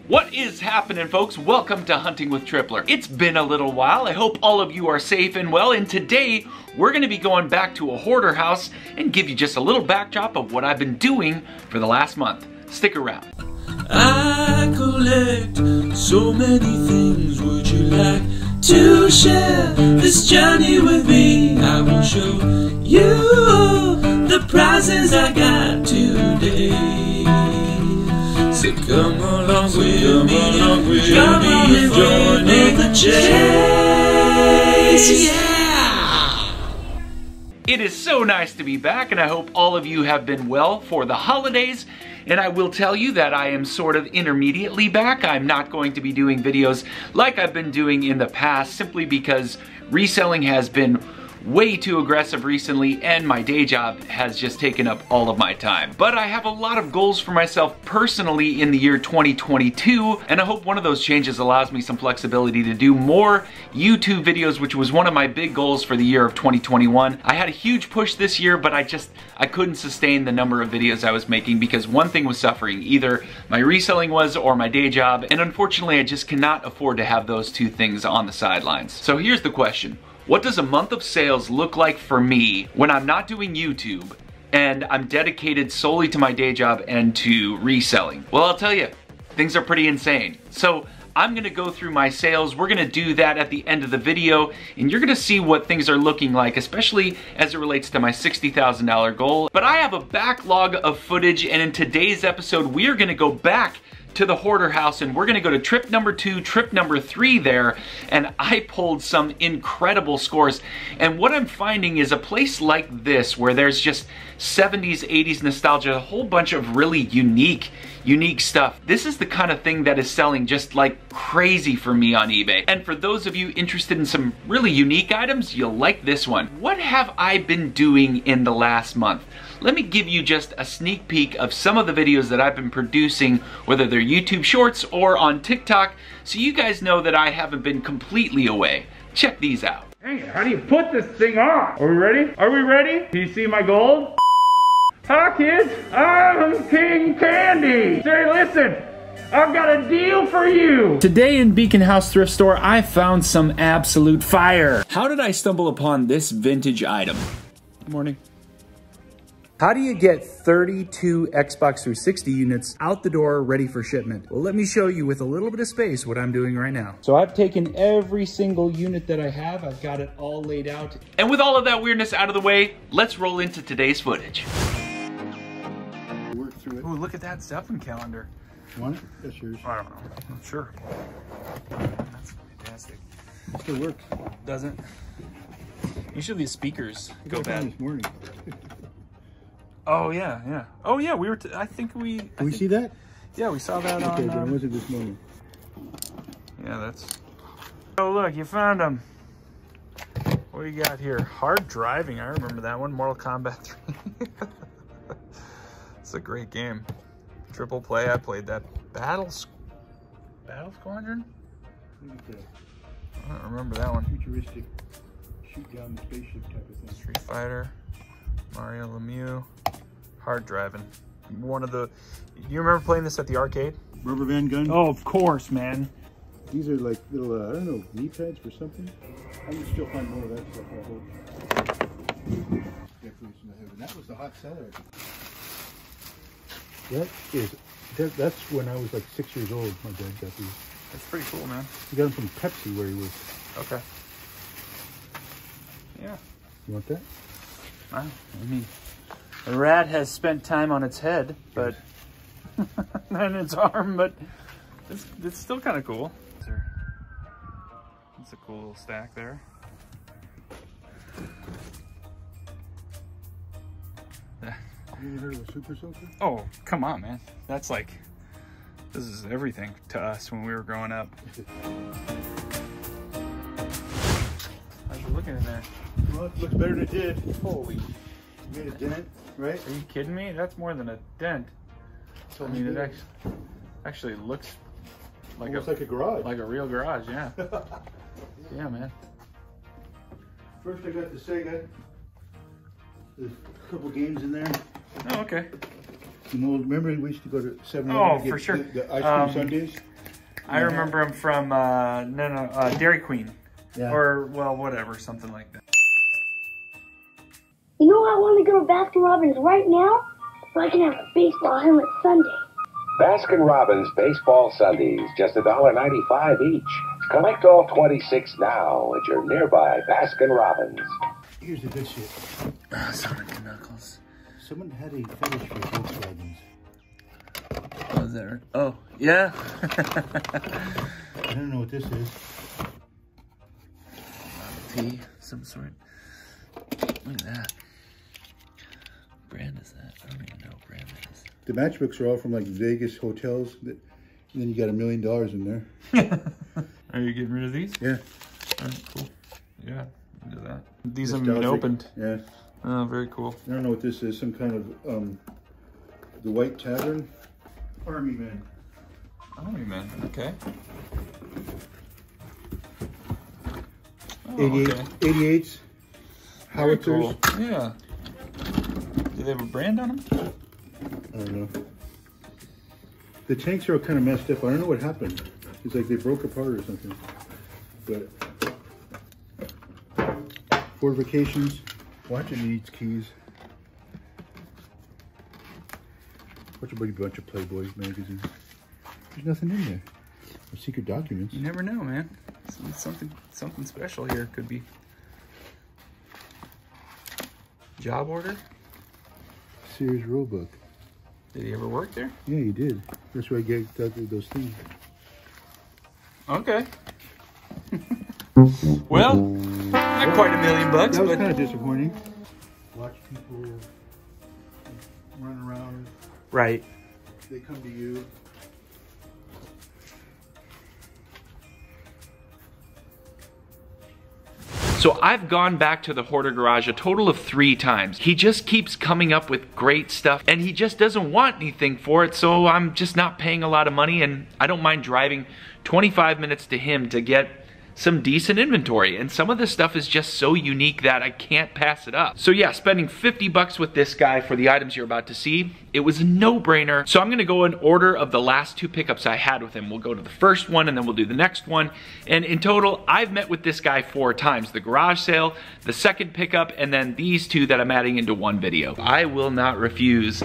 What is happening, folks? Welcome to Hunting with Tripler. It's been a little while. I hope all of you are safe and well, and today we're going to be going back to a hoarder house and give you just a little backdrop of what I've been doing for the last month. Stick around. I collect so many things. Would you like to share this journey with me? I will show you the prizes I got today. So come along with me, come on and join the chase, yeah! It is so nice to be back, and I hope all of you have been well for the holidays. And I will tell you that I am sort of intermediately back. I'm not going to be doing videos like I've been doing in the past, simply because reselling has been way too aggressive recently, and my day job has just taken up all of my time. But I have a lot of goals for myself personally in the year 2022, and I hope one of those changes allows me some flexibility to do more YouTube videos, which was one of my big goals for the year of 2021. I had a huge push this year, but I couldn't sustain the number of videos I was making because one thing was suffering. Either my reselling was or my day job, and unfortunately I just cannot afford to have those two things on the sidelines. So here's the question. What does a month of sales look like for me when I'm not doing YouTube and I'm dedicated solely to my day job and to reselling? Well, I'll tell you, things are pretty insane. So I'm gonna go through my sales. We're gonna do that at the end of the video, and you're gonna see what things are looking like, especially as it relates to my $60,000 goal. But I have a backlog of footage, and in today's episode, we are gonna go back to the hoarder house, and we're gonna go to trip number 2, trip number 3 there, and I pulled some incredible scores. And what I'm finding is a place like this, where there's just 70s, 80s nostalgia, a whole bunch of really unique stuff. This is the kind of thing that is selling just like crazy for me on eBay. And for those of you interested in some really unique items, you'll like this one. What have I been doing in the last month? Let me give you just a sneak peek of some of the videos that I've been producing, whether they're YouTube shorts or on TikTok, so you guys know that I haven't been completely away. Check these out. Dang it, how do you put this thing on? Are we ready? Are we ready? Do you see my gold? Hi kids, I'm King Candy. Say, listen, I've got a deal for you. Today in Beacon House Thrift Store, I found some absolute fire. How did I stumble upon this vintage item? Good morning. How do you get 32 Xbox 360 units out the door ready for shipment? Well, let me show you with a little bit of space what I'm doing right now. So I've taken every single unit that I have. I've got it all laid out. And with all of that weirdness out of the way, let's roll into today's footage. Work through it. Oh, look at that stuffing calendar. You want it? That's yours. I don't know. I'm sure. That's fantastic. It still works. Doesn't? Usually the speakers go bad. This morning. Oh yeah, yeah. Oh yeah, we were. I think we. Can we see that? Yeah, we saw that okay, on. then was it this morning? Yeah, that's. Oh look, you found them. What do you got here? Hard Driving. I remember that one. Mortal Kombat 3. It's a great game. Triple play. I played that. Battle Squadron. I don't remember that one. Futuristic, shoot down the spaceship type of thing. Street Fighter. Mario Lemieux. Hard Driving. One of the. You remember playing this at the arcade? Rubber band gun? Oh, of course, man. These are like little, I don't know, knee pads for something. I can still find more of that stuff, I hope. And that was the hot seller. That's when I was like 6 years old, my dad got these. That's pretty cool, man. He got them from Pepsi where he was. Okay. Yeah. You want that? I mean, a rat has spent time on its head, but and its arm, but it's still kind of cool. It's a cool little stack there. You ever heard of a super soaker? Oh, come on, man. That's like, this is everything to us when we were growing up. How's you looking in there? Well, it looks better than it did. Holy. You made a dent, right? Are you kidding me? That's more than a dent. I mean, it actually looks like almost like a garage. Like a real garage, yeah. Yeah, man. First I got the Sega. There's a couple games in there. Oh, okay. You know, remember we used to go to 7-Eleven Oh, to get for sure. the ice cream sundaes? I remember them from, Dairy Queen. Yeah. Or, well, whatever, something like that. You know, I want to go to Baskin Robbins right now so I can have a baseball helmet Sunday. Baskin Robbins Baseball Sundaes, just $1.95 each. Collect all 26 now at your nearby Baskin Robbins. Here's the good shit. Sonic Knuckles. Someone had a fetish for Volkswagens. Oh, is that right? Oh, yeah. I don't know what this is. Tea, some sort. Look at that. What brand is that? I don't even know what brand it is. The matchbooks are all from like Vegas hotels. And then you got $1 million in there. Are you getting rid of these? Yeah. Oh, cool. Yeah, do that. These haven't been opened. Yeah. Oh, very cool. I don't know what this is. Some kind of the White Tavern. Army Man. Army Man. Okay. Oh, 88, okay. 88s. Very Howitzers. cool. Yeah. Do they have a brand on them? I don't know. The tanks are kind of messed up. I don't know what happened. It's like they broke apart or something. But fortifications. Watch it needs keys. Watch a bunch of Playboy magazines. There's nothing in there. Or secret documents. You never know, man. Something special here could be. Job order? Sears rulebook. Did he ever work there? Yeah, he did. That's where I get those things. Okay. Well, not quite $1 million, That was but kind of disappointing. Watch people run around. right. They come to you. So I've gone back to the Hoarder garage a total of 3 times. He just keeps coming up with great stuff and he just doesn't want anything for it, so I'm just not paying a lot of money, and I don't mind driving 25 minutes to him to get some decent inventory, and some of this stuff is just so unique that I can't pass it up. So yeah, spending 50 bucks with this guy for the items you're about to see, it was a no-brainer. So I'm gonna go in order of the last 2 pickups I had with him. We'll go to the first one and then we'll do the next one. And in total, I've met with this guy 4 times. The garage sale, the second pickup, and then these 2 that I'm adding into one video. I will not refuse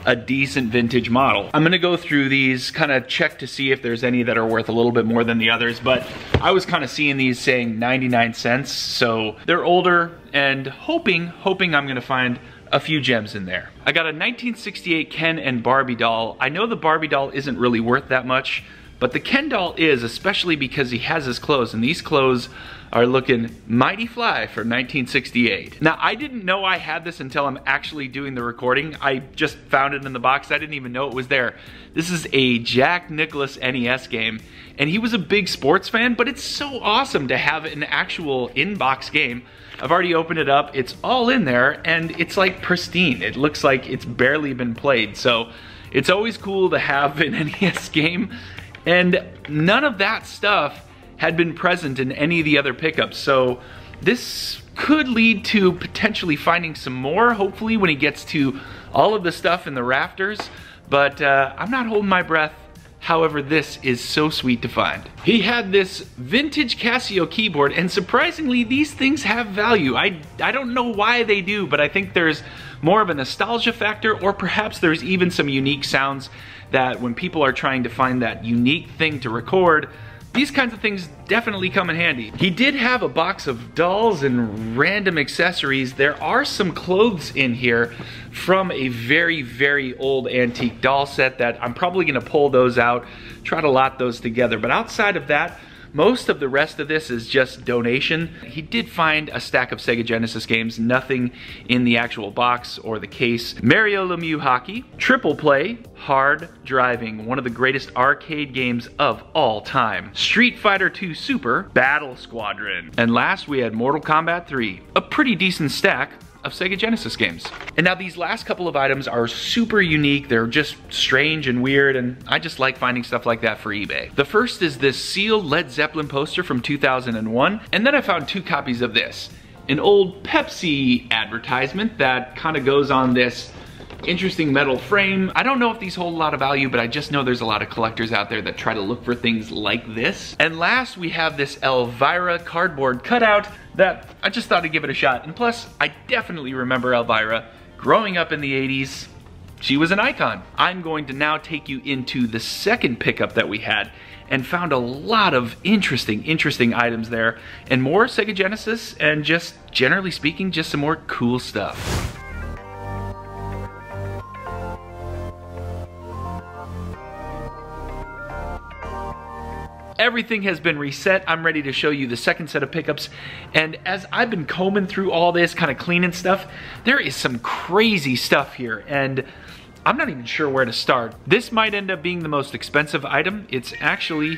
a decent vintage model. I'm gonna go through these, kind of check to see if there's any that are worth a little bit more than the others, but I was kind of seeing these saying 99 cents, so they're older, and hoping I'm gonna find a few gems in there. I got a 1968 Ken and Barbie doll. I know the Barbie doll isn't really worth that much, but the Ken doll is, especially because he has his clothes, and these clothes are looking mighty fly for 1968. Now, I didn't know I had this until I'm actually doing the recording. I just found it in the box. I didn't even know it was there. This is a Jack Nicklaus NES game, and he was a big sports fan, but it's so awesome to have an actual in-box game. I've already opened it up. It's all in there, and it's like pristine. It looks like it's barely been played, so it's always cool to have an NES game, and none of that stuff had been present in any of the other pickups, so this could lead to potentially finding some more, hopefully when he gets to all of the stuff in the rafters, but I'm not holding my breath. However, this is so sweet to find. He had this vintage Casio keyboard, and surprisingly, these things have value. I don't know why they do, but I think there's more of a nostalgia factor, or perhaps there's even some unique sounds that when people are trying to find that unique thing to record, these kinds of things definitely come in handy. He did have a box of dolls and random accessories. There are some clothes in here from a very, very old antique doll set that I'm probably gonna pull those out, try to lot those together. But outside of that, most of the rest of this is just donation. He did find a stack of Sega Genesis games, nothing in the actual box or the case. Mario Lemieux Hockey, Triple Play, Hard Driving, one of the greatest arcade games of all time. Street Fighter II Super, Battle Squadron. And last we had Mortal Kombat 3, a pretty decent stack of Sega Genesis games. And now these last couple of items are super unique. They're just strange and weird, and I just like finding stuff like that for eBay. The first is this sealed Led Zeppelin poster from 2001, and then I found 2 copies of this. An old Pepsi advertisement that kind of goes on this interesting metal frame. I don't know if these hold a lot of value, but I just know there's a lot of collectors out there that try to look for things like this. And last, we have this Elvira cardboard cutout that I just thought I'd give it a shot. And plus, I definitely remember Elvira growing up in the 80s. She was an icon. I'm going to now take you into the second pickup that we had and found a lot of interesting items there, and more Sega Genesis, and just generally speaking, just some more cool stuff. Everything has been reset. I'm ready to show you the second set of pickups. And as I've been combing through all this, kind of cleaning stuff, there is some crazy stuff here. And I'm not even sure where to start. This might end up being the most expensive item. It's actually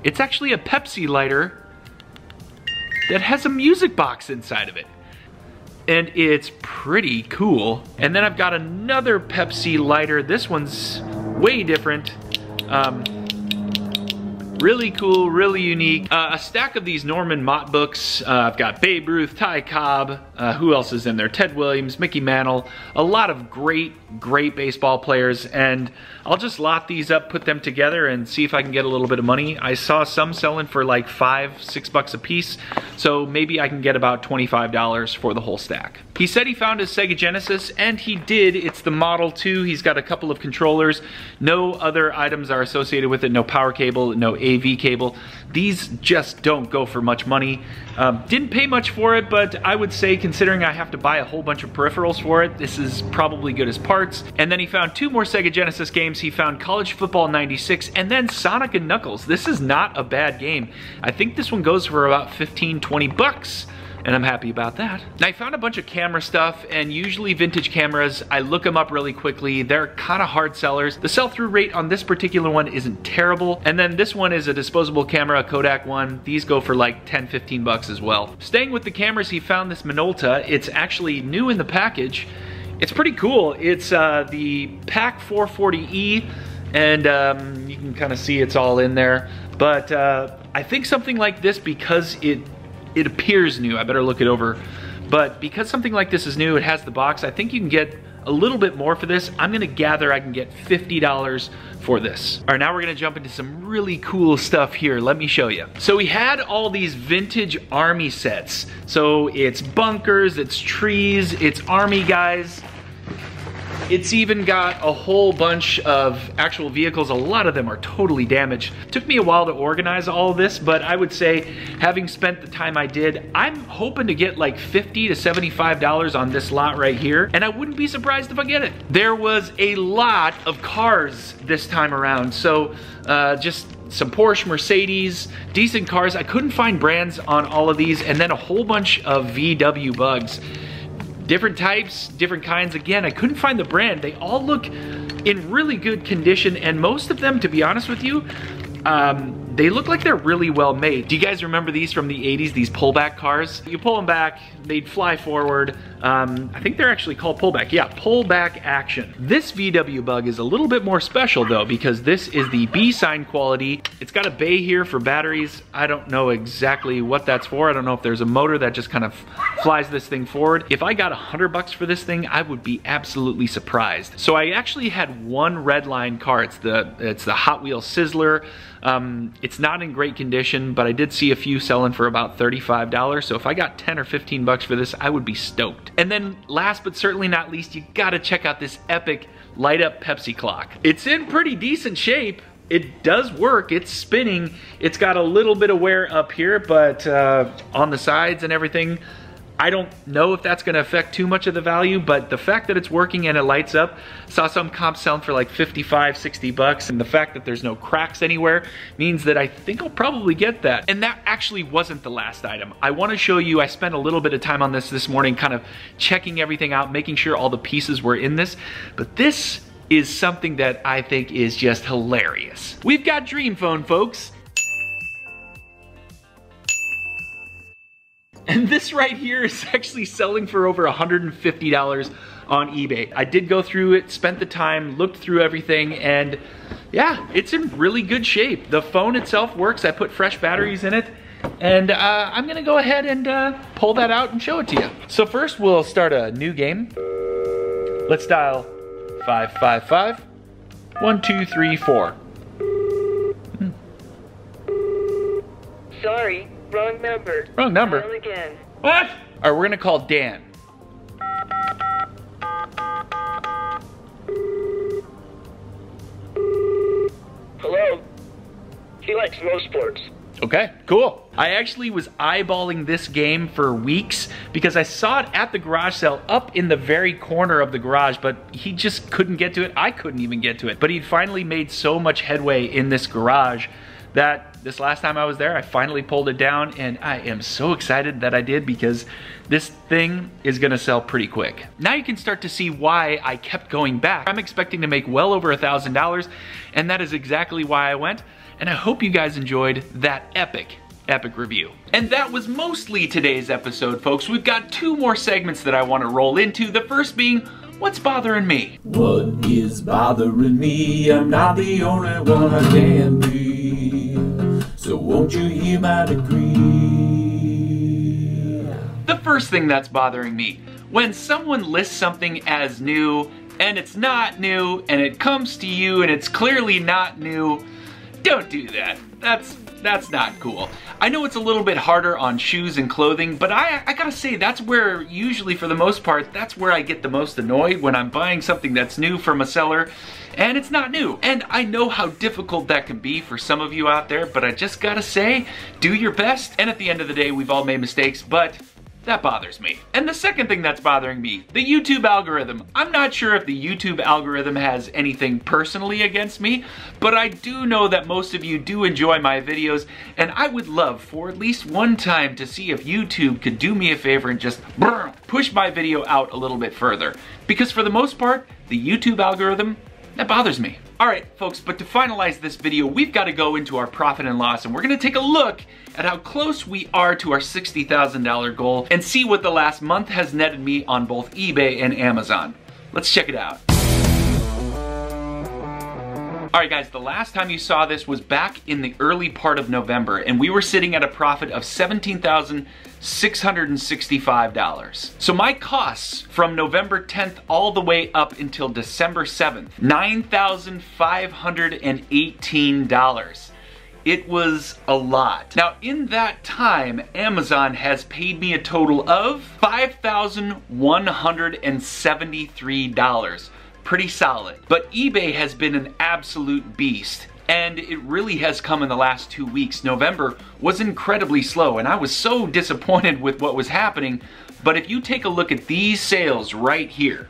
a Pepsi lighter that has a music box inside of it. And it's pretty cool. And then I've got another Pepsi lighter. This one's way different. Really cool, really unique. A stack of these Norman Mott books. I've got Babe Ruth, Ty Cobb, who else is in there? Ted Williams, Mickey Mantle. A lot of great baseball players, and I'll just lot these up, put them together, and see if I can get a little bit of money. I saw some selling for like $5-6 a piece, so maybe I can get about $25 for the whole stack. He said he found his Sega Genesis, and he did. It's the Model 2. He's got a couple of controllers. No other items are associated with it. No power cable, no AV cable. These just don't go for much money. Didn't pay much for it, but I would say, considering I have to buy a whole bunch of peripherals for it, this is probably good as parts. And then he found 2 more Sega Genesis games. He found College Football 96 and then Sonic and Knuckles. This is not a bad game. I think this one goes for about 15-20 bucks. And I'm happy about that. Now, I found a bunch of camera stuff, and usually vintage cameras, I look them up really quickly. They're kind of hard sellers. The sell-through rate on this particular one isn't terrible. And then this one is a disposable camera, a Kodak one. These go for like 10-15 bucks as well. Staying with the cameras, he found this Minolta. It's actually new in the package. It's pretty cool. It's the PAC 440E, and you can kind of see it's all in there. But I think something like this, because it appears new, I better look it over, but because something like this is new, it has the box, I think you can get a little bit more for this. I'm gonna gather I can get $50 for this. All right, now we're gonna jump into some really cool stuff here. Let me show you. So we had all these vintage army sets. So it's bunkers, it's trees, it's army guys. It's even got a whole bunch of actual vehicles. A lot of them are totally damaged. Took me a while to organize all of this, but I would say, having spent the time I did, I'm hoping to get like $50 to $75 on this lot right here, and I wouldn't be surprised if I get it. There was a lot of cars this time around, so just some Porsche, Mercedes, decent cars. I couldn't find brands on all of these, and then a whole bunch of VW bugs. Different types, different kinds. Again, I couldn't find the brand. They all look in really good condition, and most of them, to be honest with you, they look like they're really well made. Do you guys remember these from the 80s, these pullback cars? You pull them back, they'd fly forward. I think they're actually called pullback. Yeah, pullback action. This VW bug is a little bit more special though, because this is the B-sign quality. It's got a bay here for batteries. I don't know exactly what that's for. I don't know if there's a motor that just kind of flies this thing forward. If I got $100 for this thing, I would be absolutely surprised. So I actually had one red line car. It's the Hot Wheels Sizzler. It's not in great condition, but I did see a few selling for about $35. So if I got 10 or 15 bucks for this, I would be stoked. And then last but certainly not least, you gotta check out this epic light up Pepsi clock. It's in pretty decent shape. It does work, it's spinning. It's got a little bit of wear up here, but on the sides and everything, I don't know if that's gonna affect too much of the value, but the fact that it's working and it lights up, saw some comps selling for like 55, 60 bucks, and the fact that there's no cracks anywhere means that I think I'll probably get that. And that actually wasn't the last item. I wanna show you, I spent a little bit of time on this morning, kind of checking everything out, making sure all the pieces were in this, but this is something that I think is just hilarious. We've got Dream Phone, folks. And this right here is actually selling for over $150 on eBay. I did go through it, spent the time, looked through everything, and yeah, it's in really good shape. The phone itself works. I put fresh batteries in it, and I'm gonna go ahead and pull that out and show it to you. So first we'll start a new game. Let's dial 555-1234. Sorry, wrong number. Wrong number? Dial again. What? All right, we're gonna call Dan. Hello? He likes most sports. Okay, cool. I actually was eyeballing this game for weeks because I saw it at the garage sale up in the very corner of the garage, but he just couldn't get to it. I couldn't even get to it. But he'd finally made so much headway in this garage that this last time I was there, I finally pulled it down, and I am so excited that I did because this thing is gonna sell pretty quick. Now you can start to see why I kept going back. I'm expecting to make well over $1,000, and that is exactly why I went. And I hope you guys enjoyed that epic review. And that was mostly today's episode, folks. We've got 2 more segments that I want to roll into. The first being, what's bothering me? What is bothering me? I'm not the only one I can be. So won't you hear my decree? The first thing that's bothering me, when someone lists something as new and it's not new, and it comes to you and it's clearly not new, don't do that. That's not cool. I know it's a little bit harder on shoes and clothing, but I gotta say, that's where, usually for the most part, that's where I get the most annoyed, when I'm buying something that's new from a seller and it's not new. And I know how difficult that can be for some of you out there, but I just gotta say, do your best. And at the end of the day, we've all made mistakes, but that bothers me. And the second thing that's bothering me, the YouTube algorithm. I'm not sure if the YouTube algorithm has anything personally against me, but I do know that most of you do enjoy my videos, and I would love for at least one time to see if YouTube could do me a favor and just push my video out a little bit further. Because for the most part, the YouTube algorithm, that bothers me. All right, folks, but to finalize this video, we've got to go into our profit and loss, and we're gonna take a look at how close we are to our $60,000 goal and see what the last month has netted me on both eBay and Amazon. Let's check it out. All right, guys, the last time you saw this was back in the early part of November, and we were sitting at a profit of $17,665. So my costs from November 10th all the way up until December 7th, $9,518. It was a lot. Now, in that time, Amazon has paid me a total of $5,173. Pretty solid. But eBay has been an absolute beast, and it really has come in the last 2 weeks. November was incredibly slow, and I was so disappointed with what was happening. But if you take a look at these sales right here,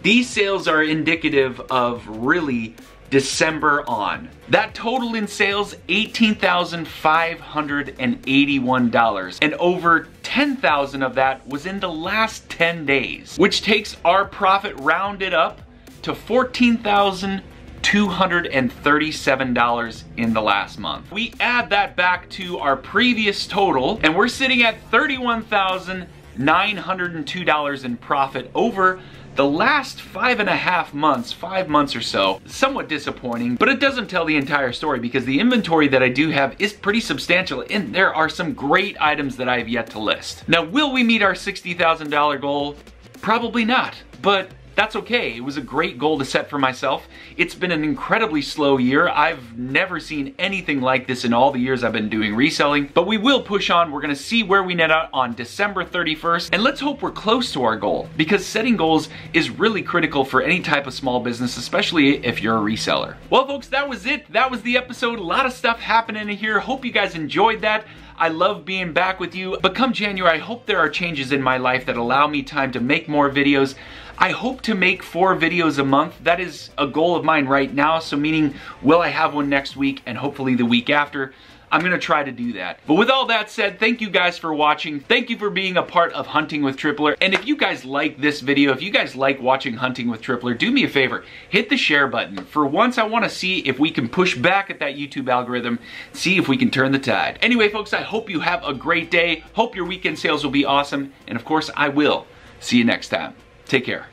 these sales are indicative of really December on. That total in sales, $18,581, and over 10,000 of that was in the last 10 days, which takes our profit rounded up to $14,237 in the last month. We add that back to our previous total, and we're sitting at $31,902 in profit over the last 5.5 months, 5 months or so. Somewhat disappointing, but it doesn't tell the entire story because the inventory that I do have is pretty substantial, and there are some great items that I have yet to list. Now, will we meet our $60,000 goal? Probably not, but that's okay. It was a great goal to set for myself. It's been an incredibly slow year. I've never seen anything like this in all the years I've been doing reselling, but we will push on. We're gonna see where we net out on December 31st, and let's hope we're close to our goal, because setting goals is really critical for any type of small business, especially if you're a reseller. Well, folks, that was it. That was the episode. A lot of stuff happening in here. Hope you guys enjoyed that. I love being back with you, but come January, I hope there are changes in my life that allow me time to make more videos. I hope to make 4 videos a month. That is a goal of mine right now, so meaning, will I have one next week and hopefully the week after? I'm gonna try to do that. But with all that said, thank you guys for watching. Thank you for being a part of Hunting with Tripler. And if you guys like this video, if you guys like watching Hunting with Tripler, do me a favor, hit the share button. For once, I wanna see if we can push back at that YouTube algorithm, see if we can turn the tide. Anyway, folks, I hope you have a great day. Hope your weekend sales will be awesome. And of course, I will see you next time. Take care.